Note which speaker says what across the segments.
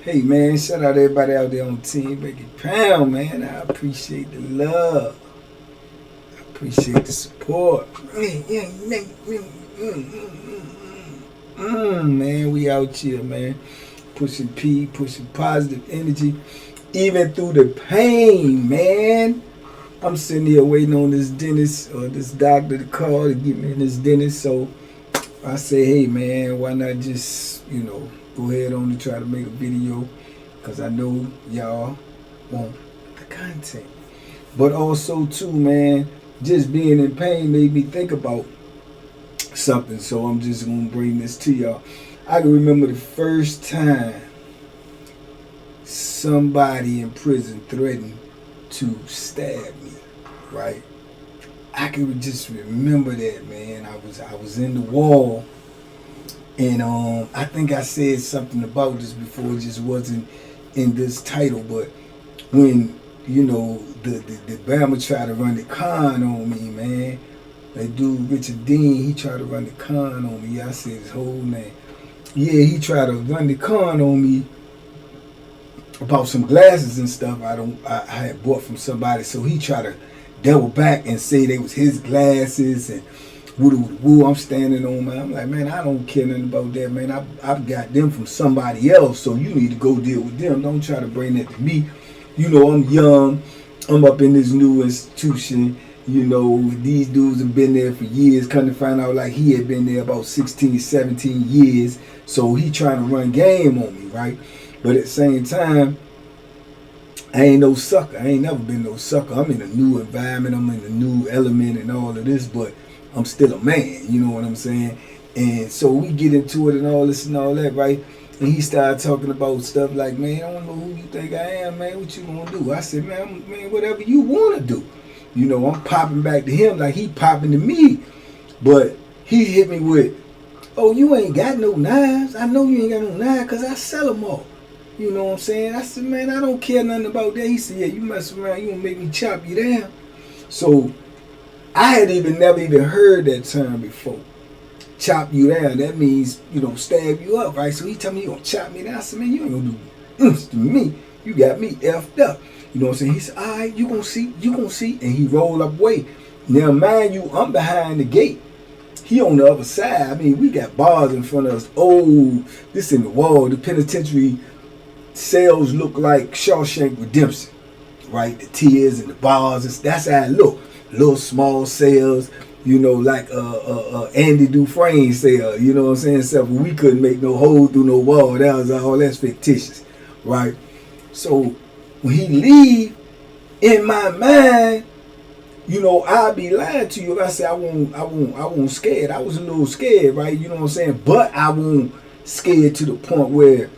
Speaker 1: Hey man, shout out everybody out there on Team Banky Pound, man. I appreciate the love. I appreciate the support. Man, we out here, man. Pushing P, pushing positive energy, even through the pain, man. I'm sitting here waiting on this dentist or this doctor to call to get me in this dentist. So I say, hey man, why not just, go ahead on and try to make a video, because I know y'all want the content. But also too, man, just being in pain made me think about something. So I'm just gonna bring this to y'all. I can remember the first time somebody in prison threatened to stab me, right? I can just remember that, man. I was in the wall, and I think I said something about this before. It just wasn't in this title, but when the Bama tried to run the con on me, man. That dude Richard Dean, he tried to run the con on me. Yeah, I said his whole name. Yeah, he tried to run the con on me about some glasses and stuff I had bought from somebody. So he tried to double back and say they was his glasses and woo I'm standing on, man. I'm like, man, I don't care nothing about that, man. I've got them from somebody else, so you need to go deal with them. Don't try to bring that to me. I'm young. I'm up in this new institution. These dudes have been there for years. Come to find out, like, he had been there about 16, 17 years. So he trying to run game on me, right? But at the same time, I ain't no sucker. I ain't never been no sucker. I'm in a new environment. I'm in a new element and all of this, but I'm still a man. You know what I'm saying? And so we get into it and all this and all that, right? And he started talking about stuff like, man, I don't know who you think I am, man. What you gonna do? I said, man, whatever you want to do. I'm popping back to him like he popping to me. But he hit me with, oh, you ain't got no knives. I know you ain't got no knives because I sell them all. You know what I'm saying? I said, man, I don't care nothing about that. He said, yeah, you mess around, you gonna make me chop you down. So I had never even heard that term before. Chop you down. That means, stab you up, right? So he told me, you gonna chop me down. I said, man, you ain't gonna do to me. You got me effed up. You know what I'm saying? He said, all right, you gonna see. And he rolled up way. Now, mind you, I'm behind the gate. He on the other side. I mean, we got bars in front of us. Oh, this in the wall. The penitentiary cells look like Shawshank Redemption, right? The tears and the bars. That's how it look. Little small cells, like Andy Dufresne cell. You know what I'm saying? Except we couldn't make no hole through no wall. That's fictitious, right? So when he leave, in my mind, I'll be lying to you if I say I won't scared. I was a little scared, right? You know what I'm saying? But I won't scared to the point where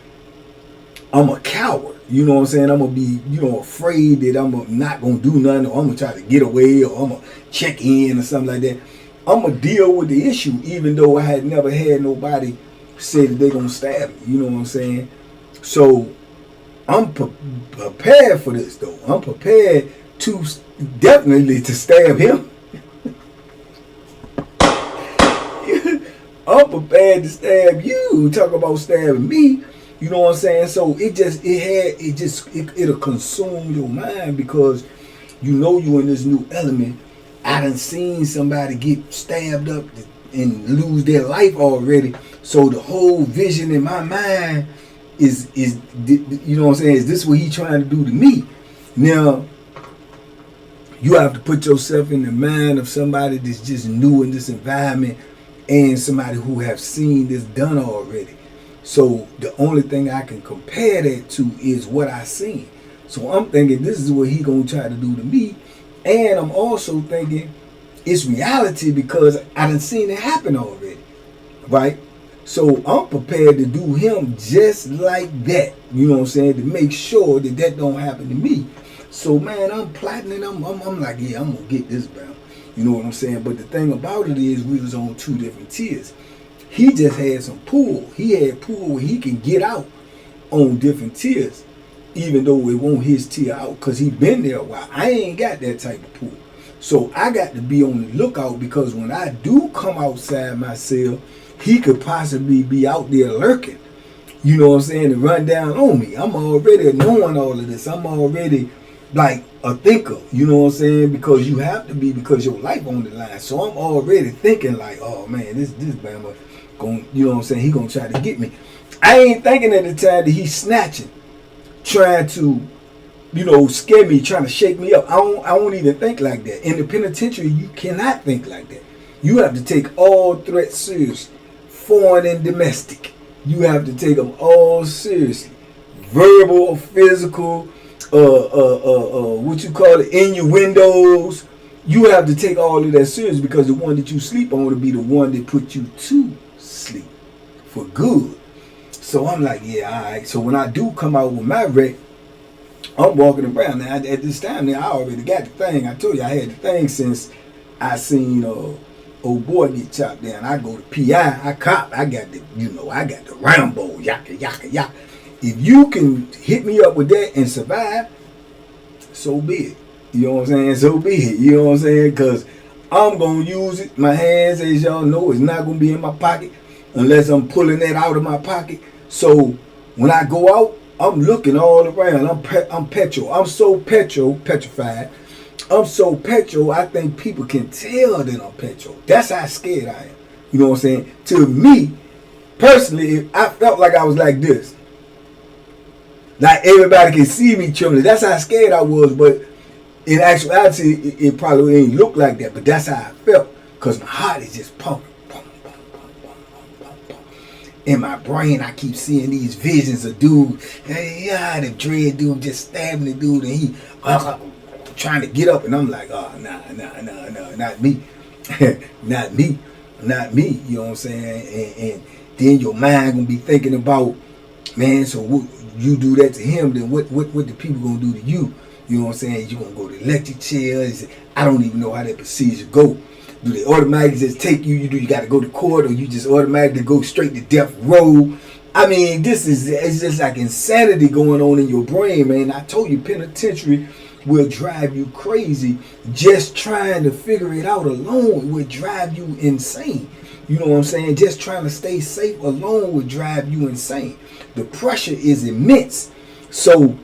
Speaker 1: I'm a coward. You know what I'm saying? I'm going to be, afraid that I'm not going to do nothing, or I'm going to try to get away, or I'm going to check in or something like that. I'm going to deal with the issue, even though I had never had nobody say that they're going to stab me. You know what I'm saying? So I'm prepared for this, though. I'm prepared to definitely to stab him. I'm prepared to stab you. Talk about stabbing me. You know what I'm saying? So it'll consume your mind, because you in this new element. I done seen somebody get stabbed up and lose their life already. So the whole vision in my mind is you know what I'm saying? Is this what he trying to do to me? Now, you have to put yourself in the mind of somebody that's just new in this environment, and somebody who have seen this done already. So the only thing I can compare that to is what I seen. So I'm thinking this is what he gonna try to do to me, and I'm also thinking it's reality because I done seen it happen already, right? So I'm prepared to do him just like that. You know what I'm saying? To make sure that don't happen to me. So man, I'm plotting and I'm like, yeah, I'm gonna get this bound. You know what I'm saying? But the thing about it is, we was on two different tiers. He just had some pull. He had pull where he can get out on different tiers, even though it won't his tier out, because he been there a while. I ain't got that type of pull. So I got to be on the lookout, because when I do come outside my cell, he could possibly be out there lurking. you know what I'm saying, to run down on me. I'm already knowing all of this. I'm already like a thinker, you know what I'm saying, because you have to be, because your life on the line. So I'm already thinking like, oh man, this Bama going, you know what I'm saying, he gonna try to get me. I ain't thinking at the time that he's snatching, trying to, you know, scare me, trying to shake me up. I don't even think like that. In the penitentiary, you cannot think like that. You have to take all threats seriously, foreign and domestic. You have to take them all seriously, verbal or physical, what you call it, innuendos. You have to take all of that serious, because the one that you sleep on will be the one that put you to sleep for good. So I'm like, yeah, all right. So when I do come out with my wreck, I'm walking around now. At this time now, I already got the thing. I told you I had the thing since I seen old boy get chopped down. I go to PI, I cop, I got the, you know, I got the Rambo, yaka, yaka, yaka. If you can hit me up with that and survive, so be it. You know what I'm saying? So be it. You know what I'm saying? Because I'm going to use it. My hands, as y'all know, is not going to be in my pocket unless I'm pulling that out of my pocket. So when I go out, I'm looking all around. I'm petrol. I'm so petrified. I'm so petrol, I think people can tell that I'm petrol. That's how scared I am. You know what I'm saying? To me, personally, I felt like I was like this. Like everybody can see me trembling. That's how scared I was. But in actuality, it probably ain't look like that. But that's how I felt. Because my heart is just pumping. In my brain, I keep seeing these visions of dude. Hey, yeah, the dread dude just stabbing the dude. And he trying to get up. And I'm like, oh, nah, not me. Not me. You know what I'm saying? And then your mind going to be thinking about, man, so what, you do that to him, then what the people going to do to you? You know what I'm saying? You going to go to the electric chair. I don't even know how that procedure go. Do they automatically just take you? You got to go to court, or you just automatically go straight to death row? I mean, it's just like insanity going on in your brain, man. I told you, penitentiary will drive you crazy. Just trying to figure it out alone will drive you insane. You know what I'm saying? Just trying to stay safe alone will drive you insane. The pressure is immense. So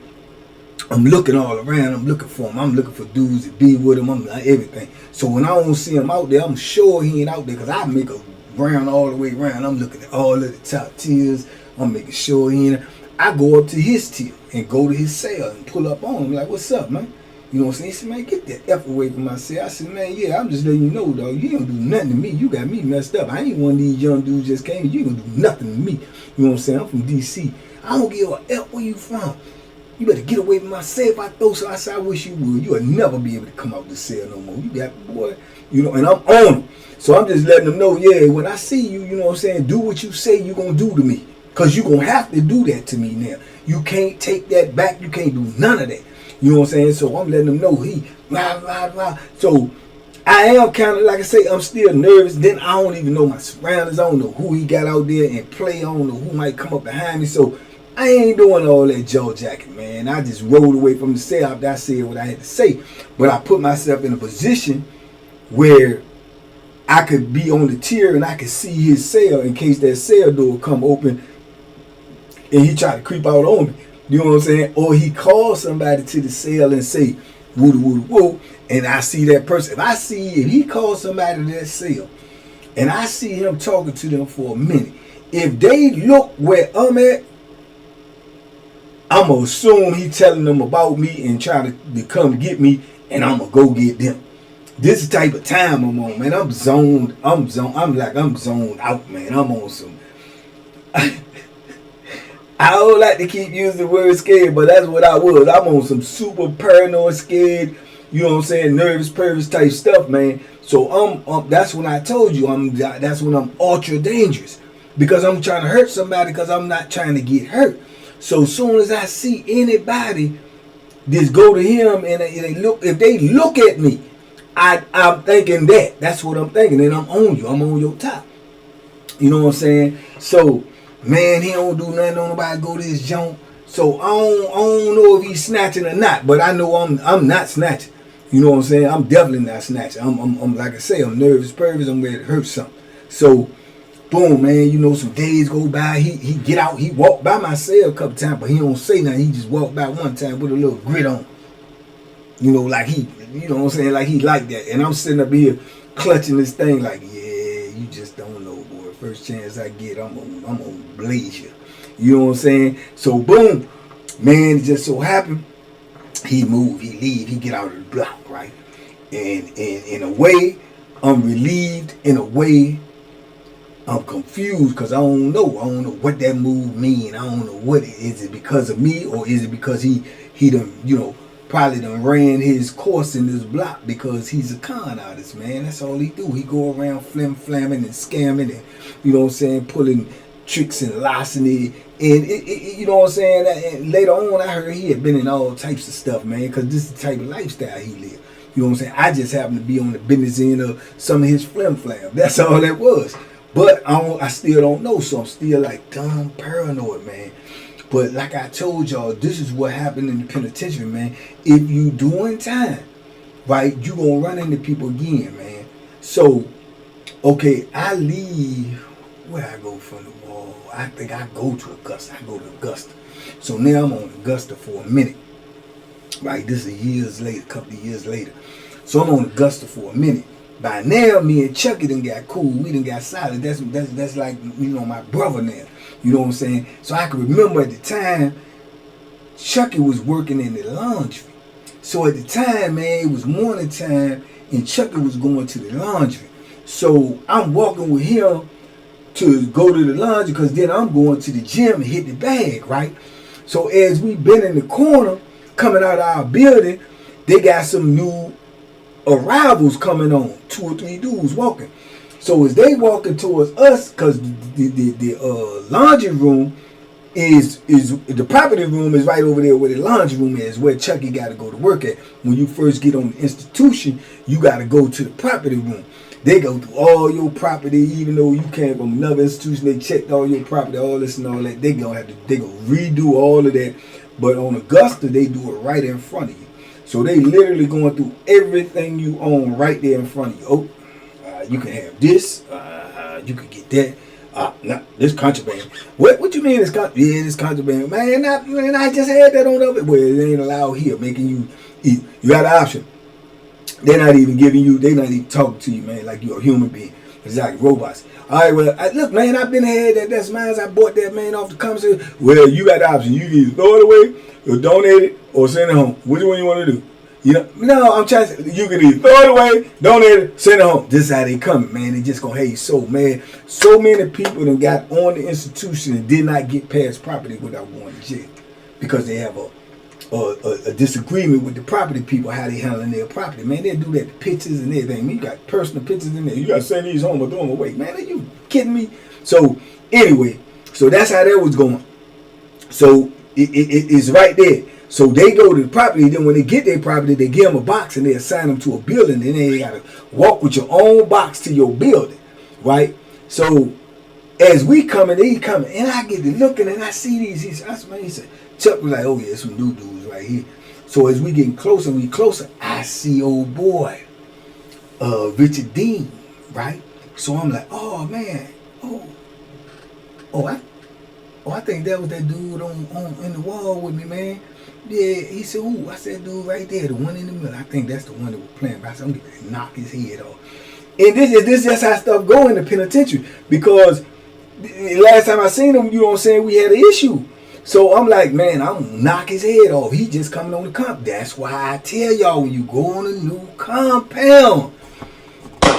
Speaker 1: I'm looking all around. I'm looking for him. I'm looking for dudes to be with him. I'm like everything. So when I don't see him out there, I'm sure he ain't out there, because I make a round all the way around. I'm looking at all of the top tiers. I'm making sure he ain't. I go up to his tier and go to his cell and pull up on him like, what's up, man? You know what I'm saying? He said, man, get that F away from my cell. I said, man, yeah, I'm just letting you know, dog. You don't do nothing to me. You got me messed up. I ain't one of these young dudes just came. You ain't gonna do nothing to me. You know what I'm saying? I'm from D.C. I don't give a F where you from. You better get away from my cell. If I throw so, I said, I wish you would. You'll never be able to come out the cell no more. You got, boy, you know, and I'm on him. So I'm just letting them know, yeah, when I see you, you know what I'm saying, do what you say you're going to do to me. Because you're going to have to do that to me now. You can't take that back. You can't do none of that. You know what I'm saying? So I'm letting them know So I am kind of, like I say, I'm still nervous. Then I don't even know my surroundings. I don't know who he got out there and play. I don't know who might come up behind me. So I ain't doing all that jaw jacking, man. I just rolled away from the cell after I said what I had to say. But I put myself in a position where I could be on the tier and I could see his cell in case that cell door come open and he try to creep out on me. You know what I'm saying? Or he calls somebody to the cell and say, woo woo woo, and I see that person. If he calls somebody to that cell and I see him talking to them for a minute, if they look where I'm at, I'm going to assume he telling them about me and trying to come get me, and I'm going to go get them. This is the type of time I'm on, man. I'm zoned out, man. I'm on some... I don't like to keep using the word scared, but that's what I was. I'm on some super paranoid, scared, you know what I'm saying, nervous type stuff, man. So that's when I told you, that's when I'm ultra dangerous. Because I'm trying to hurt somebody, because I'm not trying to get hurt. So as soon as I see anybody just go to him and if they look at me, I'm thinking that's what I'm thinking, and I'm on you. I'm on your top. You know what I'm saying? So, man, he don't do nothing. Don't nobody go to his junk. So I don't know if he's snatching or not, but I know I'm not snatching. You know what I'm saying? I'm definitely not snatching. I'm like I say, I'm nervous, I'm ready to hurt something. So Boom, man, you know, some days go by, he get out, he walked by my cell a couple times, but he don't say nothing. He just walked by one time with a little grit on. You know, like he, you know what I'm saying, like he like that. And I'm sitting up here clutching this thing like, yeah, you just don't know, boy. First chance I get, I'm gonna blaze you. You know what I'm saying? So boom, man, it just so happened, he move, he leave, he get out of the block, right? And in a way, I'm relieved. In a way, I'm confused because I don't know what that move mean. I don't know what is it because of me, or is it because he done, you know, probably done ran his course in this block, because he's a con artist, man. That's all he do. He go around flamming and scamming and, you know what I'm saying, pulling tricks and larceny. And you know what I'm saying? And later on, I heard he had been in all types of stuff, man, because this is the type of lifestyle he lived. You know what I'm saying? I just happened to be on the business end of some of his flam. That's all that was. But I still don't know, so I'm still like dumb paranoid, man. But like I told y'all, this is what happened in the penitentiary, man. If you doing time, right, you gonna run into people again, man. So, okay, I leave. Where I go from the wall? I think I go to Augusta. I go to Augusta. So now I'm on Augusta for a minute. Right, this is years later, a couple of years later. So I'm on Augusta for a minute. By now, me and Chucky done got cool. We done got solid. That's like, you know, my brother now. You know what I'm saying? So I can remember at the time, Chucky was working in the laundry. So at the time, man, it was morning time, and Chucky was going to the laundry. So I'm walking with him to go to the laundry, because then I'm going to the gym and hit the bag, right? So as we been in the corner, coming out of our building, they got some new arrivals coming on, 2 or 3 dudes walking. So as they walking towards us, because the laundry room is the property room is right over there where the laundry room is, where Chucky got to go to work at. When you first get on the institution, you got to go to the property room. They go through all your property, even though you came from another institution. They checked all your property, all this and all that. They gonna redo all of that. But on Augusta, they do it right in front of you. So they literally going through everything you own right there in front of you. Oh, you can have this. You can get that. No, this contraband. What you mean it's contraband? Yeah, this contraband. Man, I just had that on other. Well, it ain't allowed here, making you eat. You got an option. They're not even giving you, they're not even talking to you, man, like you're a human being. It's like robots. All right, well, look, man, I've been had that's mine. I bought that, man, off the commissary. Well, you got the option. You can either throw it away, or donate it, or send it home. Which one you want to do? You know, no, I'm trying to, you can either throw it away, donate it, send it home. This is how they come, man. They just gonna hate you so, man. So many people that got on the institution and did not get past property without going to jail, because they have a disagreement with the property people, how they handling their property. Man, they do that to pictures and everything. You got personal pictures in there. You got to send these home or throw them away. Man, are you kidding me? So, anyway, so that's how that was going. So, it's right there. So, they go to the property. Then when they get their property, they give them a box and they assign them to a building. Then they got to walk with your own box to your building, right? So, as we coming, they coming. And I get to looking and I see these. He said, Chuck was like, oh yeah, some new dudes right here. So as we getting closer, I see old boy, Richard Dean, right? So I'm like, oh man, I think that was that dude on in the wall with me, man. Yeah, he said, ooh, I said, dude right there, the one in the middle. I think that's the one that was playing. But I said, I'm going to knock his head off. And this is just how stuff go in the penitentiary, because last time I seen him, you know what I'm saying, we had an issue. So I'm like, man, I'm going to knock his head off. He just coming on the comp. That's why I tell y'all, when you go on a new compound,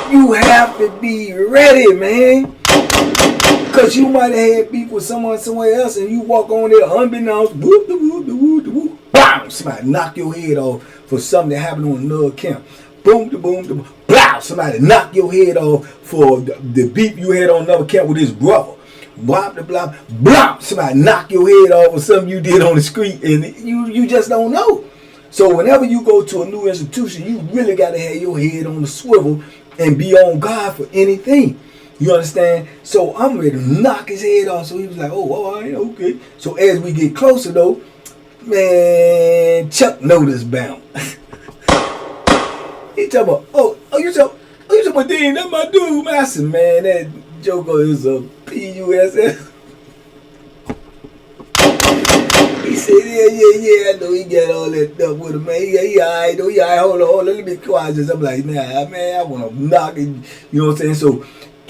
Speaker 1: you have to be ready, man. Because you might have had beef with someone somewhere else, and you walk on there unbeknownst, whoop, whoop, whoop, whoop, bam, somebody knock your head off for something that happened on another camp. Boom, boom, boom, blah, somebody knock your head off for the beef you had on another camp with his brother. Blah, blah, blah, blah. Somebody knock your head off or something you did on the street, and you just don't know. So whenever you go to a new institution, you really got to have your head on the swivel and be on guard for anything. You understand? So I'm ready to knock his head off. So he was like, oh, all right, okay. So as we get closer, though, man, Chuck noticed bound. He talking about, you talking about Dean, that's my dude, man. I said, man, Joker is a PUSS. He said, yeah, I know he got all that stuff with him, man. He alright, though. He alright, hold on, let me be quiet. I'm like, nah, man, I want to knock it. You know what I'm saying? So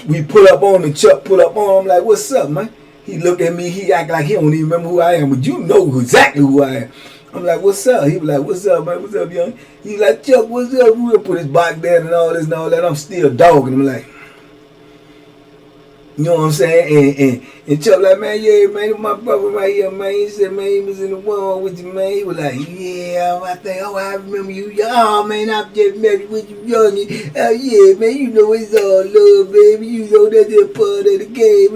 Speaker 1: we pull up on him, Chuck pull up on him. I'm like, what's up, man? He look at me, he act like he don't even remember who I am, but you know exactly who I am. I'm like, what's up? He was like, what's up, man? What's up, young? He like, Chuck, what's up? We'll put his box down and all this and all that. I'm still dogging him like, you know what I'm saying? And Chuck like, man, yeah, man, my brother right here, man. He said, man, he was in the one with you, man. He was like, yeah, I think, oh, I remember you. Oh, man, I just met with you, young. Oh, yeah, man, you know it's all love, baby. You know that's just part of the game.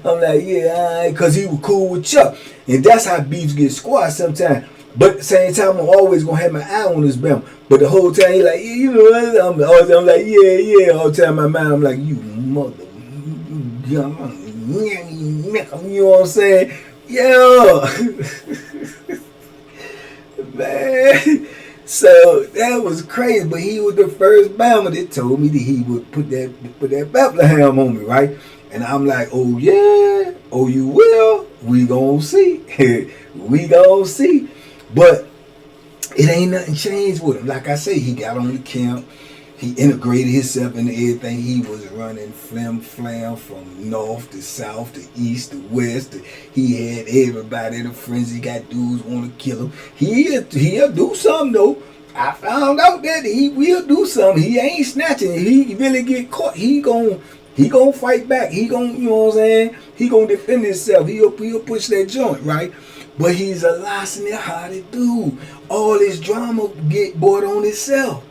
Speaker 1: I'm like, yeah, all right, because he was cool with Chuck. And that's how beefs get squashed sometimes. But at the same time, I'm always going to have my eye on this bam. But the whole time, he like, yeah, you know, I'm like, yeah. All the time in my mind, I'm like, you mother. You know what I'm saying? Yeah. Man. So that was crazy. But he was the first Bama that told me that he would put that Bethlehem on me, right? And I'm like, oh yeah, oh you will. We gonna see. We gonna see. But it ain't nothing changed with him. Like I say, he got on the camp. He integrated himself into everything. He was running flim flam from north to south to east to west. He had everybody in a frenzy. He got dudes want to kill him. He'll do something though. I found out that he will do something. He ain't snatching. He really get caught. He gon' fight back. He gon', you know what I'm saying? He gon' defend himself. He'll push that joint, right? But he's a larceny-hearted dude. All his drama get brought on himself.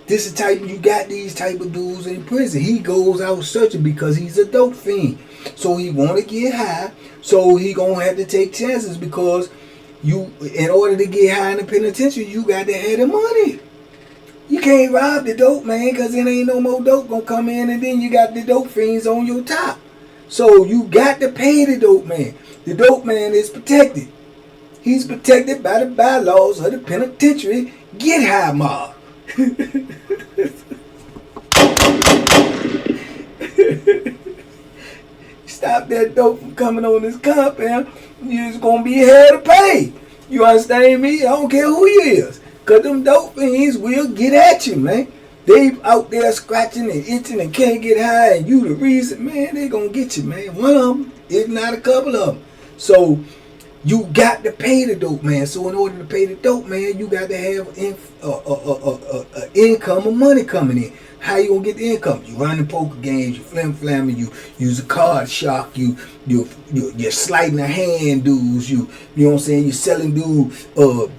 Speaker 1: This is the type, you got these type of dudes in prison. He goes out searching because he's a dope fiend. So he want to get high. So he gonna have to take chances because you, in order to get high in the penitentiary, you got to have the money. You can't rob the dope man because there ain't no more dope gonna come in, and then you got the dope fiends on your top. So you got to pay the dope man. The dope man is protected. He's protected by the bylaws of the penitentiary get high mob. Stop that dope from coming on this compound. You're just gonna be hell to pay. You understand me? I don't care who he is. Cause them dope fiends will get at you, man. They out there scratching and itching and can't get high, and you the reason, man, they gonna get you, man. One of them, if not a couple of them. So you got to pay the dope man. So in order to pay the dope man, you got to have income or money coming in. How you gonna get the income? You running poker games, you flamming, you use a card shark, you're sliding the hand dudes, you know what I'm saying? You're selling dudes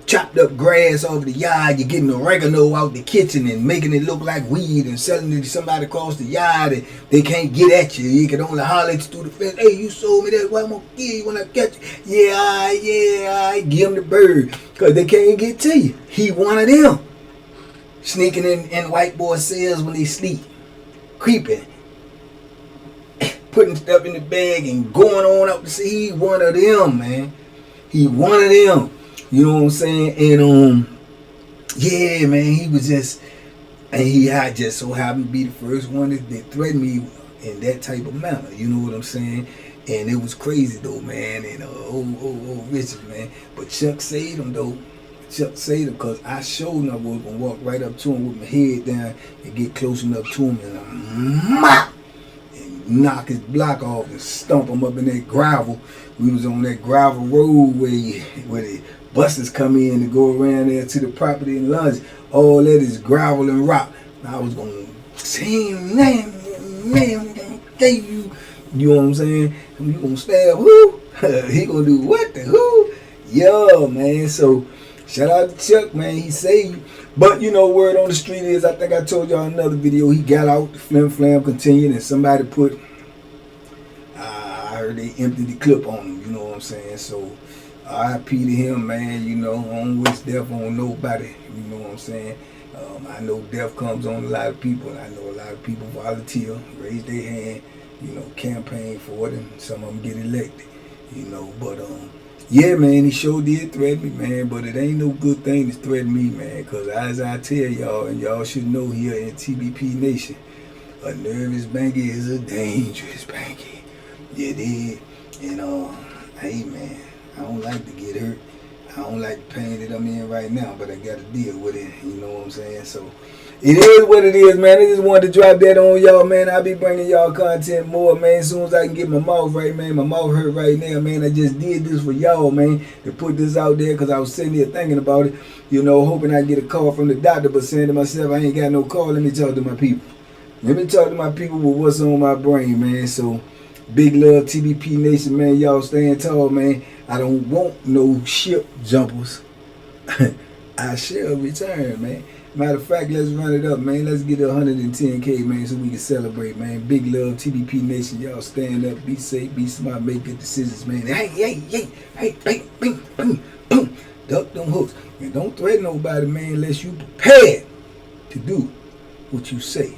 Speaker 1: chopped up grass over the yard, you're getting oregano out the kitchen and making it look like weed and selling it to somebody across the yard and they can't get at you. You can only holler at you through the fence. Hey, you sold me that, what I'm gonna give you when I catch you? Yeah, I give them the bird. Cause they can't get to you. He one of them. Sneaking in white boy cells when they sleep. Creeping. Putting stuff in the bag and going on up to see. He one of them, man. He one of them. You know what I'm saying? And yeah, man, he was just, and he had just so happened to be the first one that threatened me in that type of manner. You know what I'm saying? And it was crazy though, man. And old Richard, man. But Chuck saved him though. Chuck saved him because I showed him I was gonna walk right up to him with my head down and get close enough to him and knock his block off and stomp him up in that gravel. We was on that gravel road where the buses come in to go around there to the property and lunch. All that is gravel and rock. I was gonna say, man, you know what I'm saying? You gonna stab who? He gonna do what the who? Yo, man. So shout out to Chuck, man. He saved you. But you know, word on the street is, I think I told y'all in another video, he got out, the flim continued, and somebody put, I heard they emptied the clip on him, you know what I'm saying? So, RIP to him, man, you know, I don't wish death on nobody, you know what I'm saying? I know death comes on a lot of people, and I know a lot of people volunteer, raise their hand, you know, campaign for it, and some of them get elected, you know, but, yeah, man, he sure did threaten me, man, but it ain't no good thing to threaten me, man, because as I tell y'all, and y'all should know here in TBP Nation, A nervous banky is a dangerous banky. You did. And hey man, I don't like to get hurt. I don't like the pain that I'm in right now, but I gotta deal with it. You know what I'm saying? So it is what it is, man. I just wanted to drop that on y'all, man. I'll be bringing y'all content more, man. As soon as I can get my mouth right, man. My mouth hurt right now, man. I just did this for y'all, man, to put this out there because I was sitting here thinking about it, you know, hoping I get a call from the doctor, but saying to myself, I ain't got no call. Let me talk to my people. Let me talk to my people with what's on my brain, man. So big love, TBP Nation, man. Y'all staying tall, man. I don't want no ship jumpers. I shall return, man. Matter of fact, let's run it up, man. Let's get 110K, man, so we can celebrate, man. Big love, TBP Nation. Y'all stand up, be safe, be smart, make good decisions, man. Hey, bang, bing, boom, boom. Duck them hooks. And don't threaten nobody, man, unless you prepared to do what you say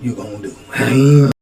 Speaker 1: you're gonna do.